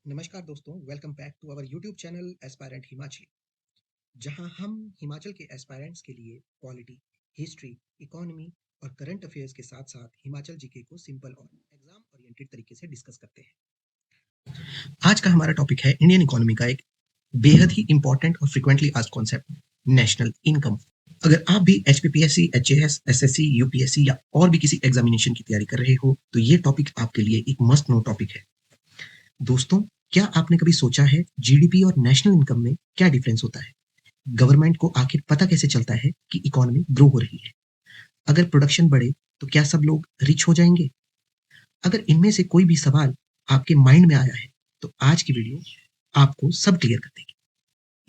नमस्कार दोस्तों, welcome back to our YouTube channel aspirant Himachal, जहां हम हिमाचल के एस्पायरेंट्स के लिए पॉलिटी, हिस्ट्री, इकोनॉमी और करंट अफेयर्स के साथ साथ हिमाचल जीके को सिंपल और एग्जाम ओरिएंटेड तरीके से डिस्कस करते हैं। आज का हमारा टॉपिक है इंडियन इकोनॉमी का एक बेहद ही इंपॉर्टेंट और frequently asked concept, national income. अगर आप भी एचपीपीएससी, एचएएस, एसएससी, यूपीएससी या और भी किसी एग्जामिनेशन की तैयारी कर रहे हो तो ये टॉपिक आपके लिए एक मस्ट नो टॉपिक है। दोस्तों, क्या आपने कभी सोचा है जीडीपी और नेशनल इनकम में क्या डिफरेंस होता है? गवर्नमेंट को आखिर पता कैसे चलता है कि इकोनॉमी ग्रो हो रही है? अगर प्रोडक्शन बढ़े तो क्या सब लोग रिच हो जाएंगे? अगर इनमें से कोई भी सवाल आपके माइंड में आया है तो आज की वीडियो आपको सब क्लियर कर देगी।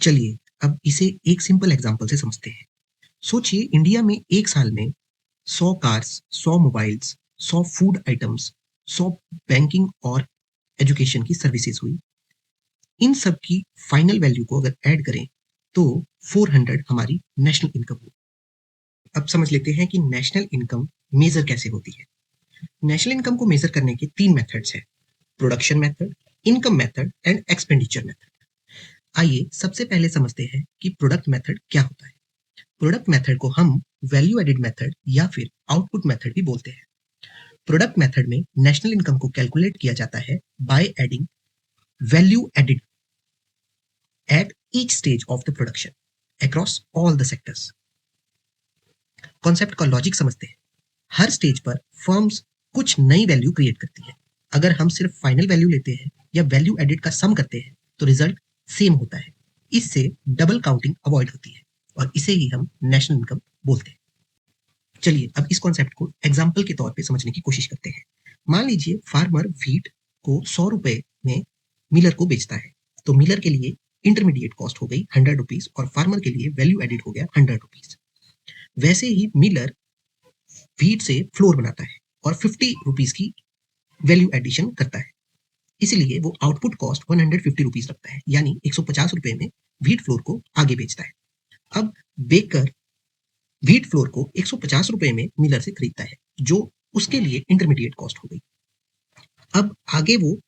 चलिए अब इसे एक सिंपल एग्जांपल से समझते हैं। सोचिए, इंडिया में एक साल में 100 cars, 100 mobiles, 100 food items, 100 banking और एजुकेशन की सर्विसेज हुई। इन सब की फाइनल वैल्यू को अगर ऐड करें तो 400 हमारी नेशनल इनकम होगी। अब समझ लेते हैं कि नेशनल इनकम मेजर कैसे होती है। नेशनल इनकम को मेजर करने के 3 मेथड्स हैं: production method, income method and expenditure method. आइए सबसे पहले समझते हैं कि प्रोडक्ट मेथड क्या होता है। प्रोडक्ट मेथड को हम वैल्यू एडिड मेथड या फिर आउटपुट मेथड भी बोलते हैं। प्रोडक्ट मेथड में नेशनल इनकम को कैलकुलेट किया जाता है by adding value added at each stage of the production across all the sectors। Concept का लॉजिक समझते हैं। हर स्टेज पर फर्म्स कुछ नई वैल्यू क्रिएट करती है। अगर हम सिर्फ फाइनल वैल्यू लेते हैं या वैल्यू एडिड का सम करते हैं तो रिजल्ट सेम होता है। इससे डबल काउंटिंग अवॉइड होती है और इसे ही हम नेशनल इनकम बोलते हैं। चलिए अब इस कॉन्सेप्ट को एग्जाम्पल के तौर पे समझने की कोशिश करते हैं। मान लीजिए फार्मर व्हीट को 100 रुपए में मिलर को बेचता है, तो मिलर के लिए इंटरमीडिएट कॉस्ट हो गई 100 रुपीज और फार्मर के लिए वैल्यू एडिड हो गया 100 रुपीज। वैसे ही मिलर व्हीट से फ्लोर बनाता है और 50 रुपीज की वैल्यू एडिशन करता है, इसलिए वो आउटपुट कॉस्ट 150 रुपीज रखता है, यानी 150 रुपए में व्हीट फ्लोर को आगे बेचता है। अब बेकर व्हीट फ्लोर को 150 रुपए में मिलर से खरीदता है, जो उसके लिए इंटरमीडिएट कॉस्ट हो गई। अब आगे वो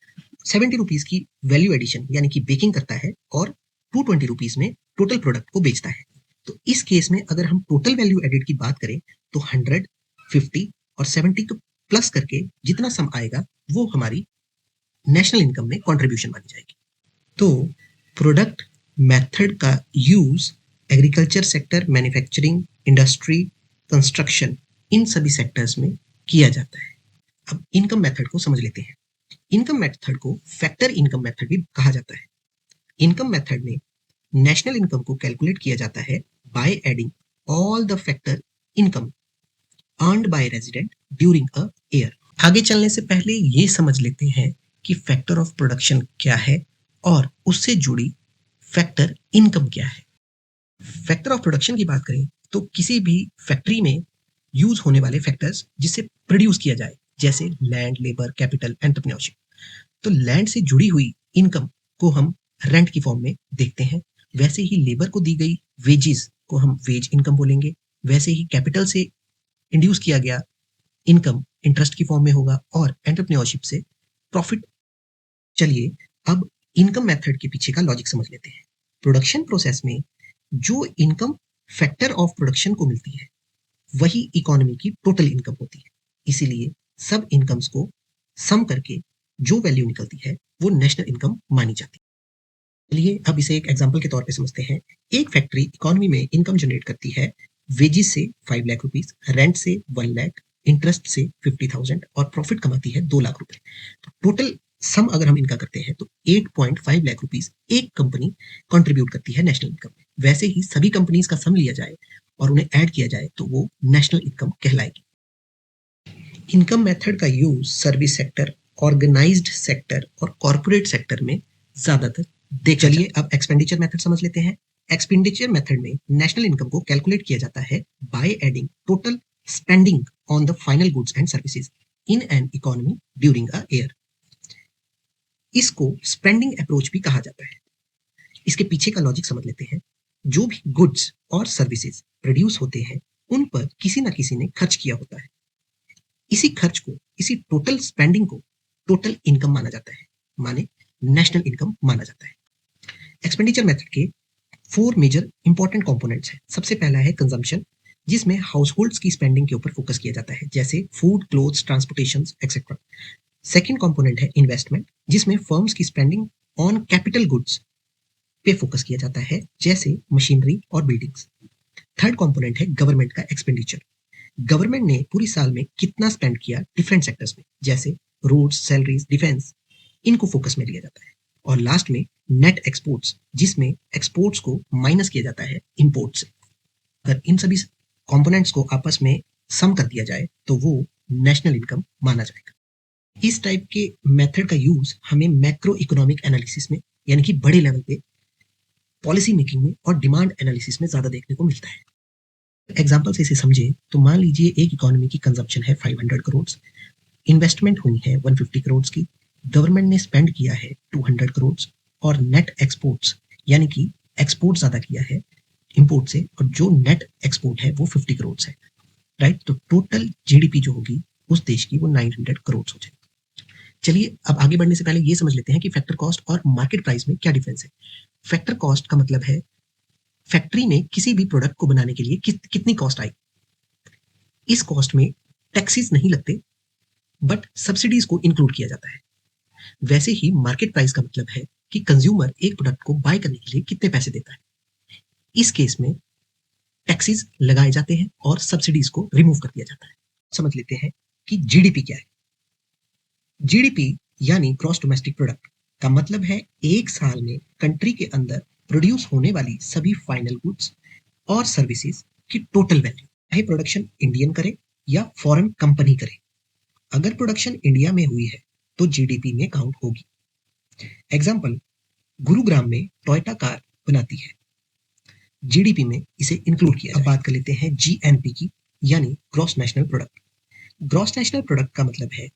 70 रुपीज की वैल्यू एडिशन यानी कि बेकिंग करता है और 220 रुपीज में टोटल प्रोडक्ट को बेचता है। तो इस केस में अगर हम टोटल वैल्यू एडिड की बात करें तो 100, 50 और 70 को प्लस करके जितना सम आएगा वो हमारी नेशनल इनकम में कंट्रीब्यूशन मानी जाएगी। तो प्रोडक्ट मेथड का use agriculture sector, manufacturing, industry, construction, इन सभी सेक्टर्स में किया जाता है। अब इनकम मेथड को समझ लेते हैं। इनकम मेथड को फैक्टर इनकम मेथड भी कहा जाता है। इनकम मेथड में नेशनल इनकम को कैलकुलेट किया जाता है by adding all the factor income earned by resident during a year. आगे चलने से पहले ये समझ लेते हैं कि फैक्टर ऑफ प्रोडक्शन क्या है और उससे जुड़ी फैक्टर इनकम क्या है। फैक्टर ऑफ प्रोडक्शन की बात करें तो किसी भी फैक्ट्री में यूज होने वाले फैक्टर्स जिससे प्रोड्यूस किया जाए, जैसे लैंड, लेबर, कैपिटल, एंटरप्रेन्योरशिप। तो लैंड से जुड़ी हुई इनकम को हम रेंट की फॉर्म में देखते हैं। वैसे ही लेबर को दी गई वेजेस को हम वेज इनकम बोलेंगे। वैसे ही कैपिटल से इंड्यूस किया गया इनकम इंटरेस्ट की फॉर्म में होगा और एंटरप्रेन्योरशिप से प्रॉफिट। चलिए अब इनकम मेथड के पीछे का लॉजिक समझ लेते हैं। प्रोडक्शन प्रोसेस में जो इनकम फैक्टर ऑफ प्रोडक्शन को मिलती है वही इकोनॉमी की टोटल इनकम होती है, इसीलिए सब इनकम्स को सम करके जो वैल्यू निकलती है वो नेशनल इनकम मानी जाती है। चलिए अब इसे एक एग्जांपल के तौर पे समझते हैं। एक फैक्ट्री इकोनॉमी में इनकम जनरेट करती है वेजेस से 5 लाख रुपीस, रेंट से 1 लाख, इंटरेस्ट से 50,000 और प्रॉफिट कमाती है 2 लाख रुपए। तो टोटल सम अगर हम इनका करते हैं तो 8.5 लाख रुपीस एक कंपनी कंट्रीब्यूट करती है नेशनल इनकम में। वैसे ही सभी कंपनीज का सम लिया जाए और उन्हें ऐड किया जाए तो वो नेशनल इनकम कहलाएगी। इनकम मेथड का use service sector, organized sector और कॉर्पोरेट सेक्टर में ज्यादातर देख। चलिए अब एक्सपेंडिचर मेथड समझ लेते हैं। एक्सपेंडिचर मेथड में नेशनल इनकम को कैलकुलेट किया जाता है by adding total spending on the final goods and services in an economy during a year. इसको स्पेंडिंग अप्रोच भी कहा जाता है। इसके पीछे का लॉजिक समझ लेते हैं। जो भी गुड्स और सर्विसेज प्रोड्यूस होते हैं उन पर किसी ना किसी ने खर्च किया होता है। इसी खर्च को, इसी टोटल स्पेंडिंग को टोटल इनकम माना जाता है। माने नेशनल इनकम माना जाता है। एक्सपेंडिचर मेथड के 4 मेजर इंपॉर्टेंट कंपोनेंट्स हैं। सबसे पहला है कंजम्पशन, जिसमें हाउसहोल्ड्स की स्पेंडिंग के ऊपर फोकस किया जाता है, जैसे food, clothes, transportation etcetera. Second component है इन्वेस्टमेंट, जिसमें फर्म्स की स्पेंडिंग ऑन कैपिटल गुड्स पे फोकस किया जाता है, जैसे मशीनरी और बिल्डिंग्स। थर्ड कंपोनेंट है गवर्नमेंट का एक्सपेंडिचर। गवर्नमेंट ने पूरी साल में कितना स्पेंड किया डिफरेंट सेक्टर्स में, जैसे रोड्स, सैलरीज, डिफेंस, इनको फोकस में लिया जाता है। और लास्ट में नेट एक्सपोर्ट्स, जिसमें एक्सपोर्ट्स को माइनस किया जाता है इंपोर्ट से। अगर इन सभी कंपोनेंट्स को आपस में सम कर दिया जाए तो वो नेशनल इनकम माना जाएगा। इस टाइप के मेथड का यूज हमें मैक्रो इकोनॉमिक एनालिसिस में, यानी कि बड़े लेवल पे पॉलिसी मेकिंग में और डिमांड एनालिसिस में ज्यादा देखने को मिलता है। एग्जाम्पल से इसे समझें तो मान लीजिए एक इकोनॉमी की कंजप्शन है 500 करोड़, इन्वेस्टमेंट हुई है 150 करोड़ की, गवर्नमेंट ने स्पेंड किया है 200 करोड़ और नेट एक्सपोर्ट्स यानी कि एक्सपोर्ट ज्यादा किया है इंपोर्ट से, और जो नेट एक्सपोर्ट है वो 50 करोड़ है, राइट। तो टोटल जीडीपी जो होगी उस देश की वो 900 करोड़ हो जाएगी। चलिए अब आगे बढ़ने से पहले ये समझ लेते हैं कि फैक्टर कॉस्ट और मार्केट प्राइस में क्या डिफरेंस है। फैक्टर कॉस्ट का मतलब है फैक्ट्री में किसी भी प्रोडक्ट को बनाने के लिए कितनी कॉस्ट आई। इस कॉस्ट में टैक्सेस नहीं लगते बट सब्सिडीज को इंक्लूड किया जाता है। वैसे ही मार्केट प्राइस का मतलब है कि कंज्यूमर एक प्रोडक्ट को बाय करने के लिए कितने पैसे देता है। इस केस में टैक्सेस लगाए जाते हैं और सब्सिडीज को रिमूव कर दिया जाता है। समझ लेते हैं कि जीडीपी क्या है। जीडीपी यानी ग्रॉस डोमेस्टिक प्रोडक्ट का मतलब है एक साल में कंट्री के अंदर प्रोड्यूस होने वाली सभी फाइनल गुड्स और सर्विसेज की टोटल वैल्यू, चाहे प्रोडक्शन इंडियन करे या फॉरेन कंपनी करे। अगर प्रोडक्शन इंडिया में हुई है तो जीडीपी में काउंट होगी। एग्जाम्पल, गुरुग्राम में टोयोटा कार बनाती है, जीडीपी में इसे इंक्लूड किया। अब बात कर लेते हैं जीएनपी की, यानी gross national product. Gross national product का मतलब है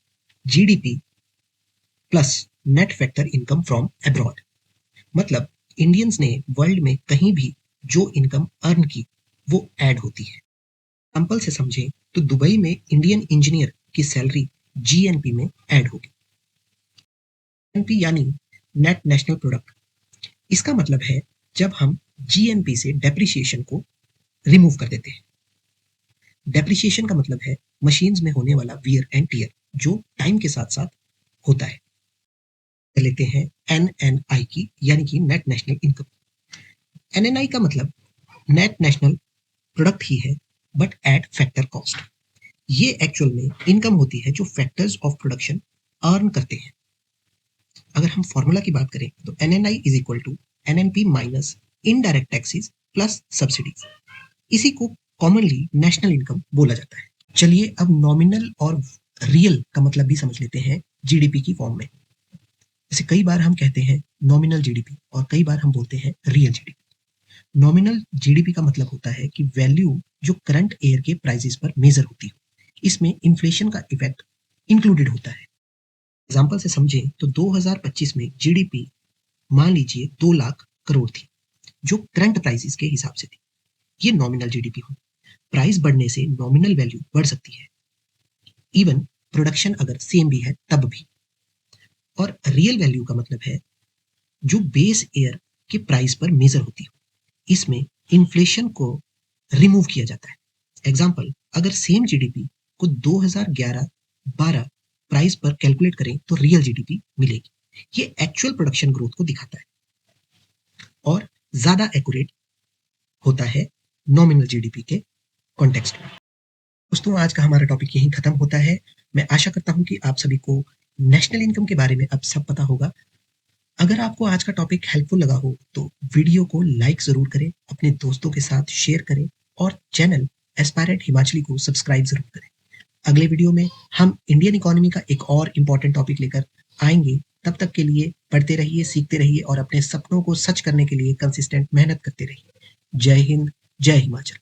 GDP plus net factor income from abroad. मतलब इंडियंस ने वर्ल्ड में कहीं भी जो इनकम अर्न की वो ऐड होती है। एग्जाम्पल से समझें तो दुबई में इंडियन इंजीनियर की सैलरी जीएनपी में ऐड होगी। जीएनपी यानी नेट नेशनल प्रोडक्ट, इसका मतलब है जब हम जीएनपी से डेप्रिसिएशन को रिमूव कर देते हैं। डेप्रिसिएशन का मतलब है मशीन्स में होने वाला वियर एंड टियर जो टाइम के साथ साथ होता है। लेते हैं एनएनआई की, यानी कि नेट नेशनल इनकम। एनएनआई का मतलब नेट नेशनल प्रोडक्ट ही है बट एट फैक्टर कॉस्ट। ये एक्चुअल में इनकम होती है जो फैक्टर्स ऑफ प्रोडक्शन अर्न करते हैं। अगर हम फॉर्मूला की बात करें तो NNI is equal to NNP minus indirect taxes plus subsidies. इसी को कॉमनली नेशनल इनकम बोला जाता है। चलिए अब नॉमिनल और रियल का मतलब भी समझ लेते हैं जीडीपी की फॉर्म में। जैसे कई बार हम कहते हैं नॉमिनल जीडीपी और कई बार हम बोलते हैं रियल जीडीपी। नॉमिनल जीडीपी का मतलब होता है कि वैल्यू जो करंट ईयर के प्राइसेस पर मेजर होती हो, इसमें इन्फ्लेशन का इफेक्ट इंक्लूडेड होता है। एग्जाम्पल से समझें तो 2025 में जीडीपी मान लीजिए 2 लाख करोड़ थी, जो करंट प्राइसेस के हिसाब से थी। ये नॉमिनल जीडीपी हो। प्राइस बढ़ने से नॉमिनल वैल्यू बढ़ सकती है, इवन प्रोडक्शन अगर सेम भी है तब भी। और रियल वैल्यू का मतलब है जो बेस ईयर के प्राइस पर मेजर होती हो, इसमें इन्फ्लेशन को रिमूव किया जाता है। एग्जाम्पल, अगर सेम जीडीपी को 2011-12 प्राइस पर कैलकुलेट करें तो रियल जीडीपी मिलेगी। ये एक्चुअल प्रोडक्शन ग्रोथ को दिखाता है और ज्यादा एक्यूरेट होता है नॉमिनल जीडीपी के कॉन्टेक्स्ट में। दोस्तों, आज का हमारा टॉपिक यहीं खत्म होता है। मैं आशा करता हूं कि आप सभी को नेशनल इनकम के बारे में अब सब पता होगा। अगर आपको आज का टॉपिक हेल्पफुल लगा हो तो वीडियो को लाइक जरूर करें, अपने दोस्तों के साथ शेयर करें और चैनल एस्पायरेट हिमाचली को सब्सक्राइब जरूर करें। अगले वीडियो में हम इंडियन इकोनॉमी का एक और इम्पोर्टेंट टॉपिक लेकर आएंगे। तब तक के लिए पढ़ते रहिए, सीखते रहिए और अपने सपनों को सच करने के लिए कंसिस्टेंट मेहनत करते रहिए। जय हिंद, जय हिमाचल।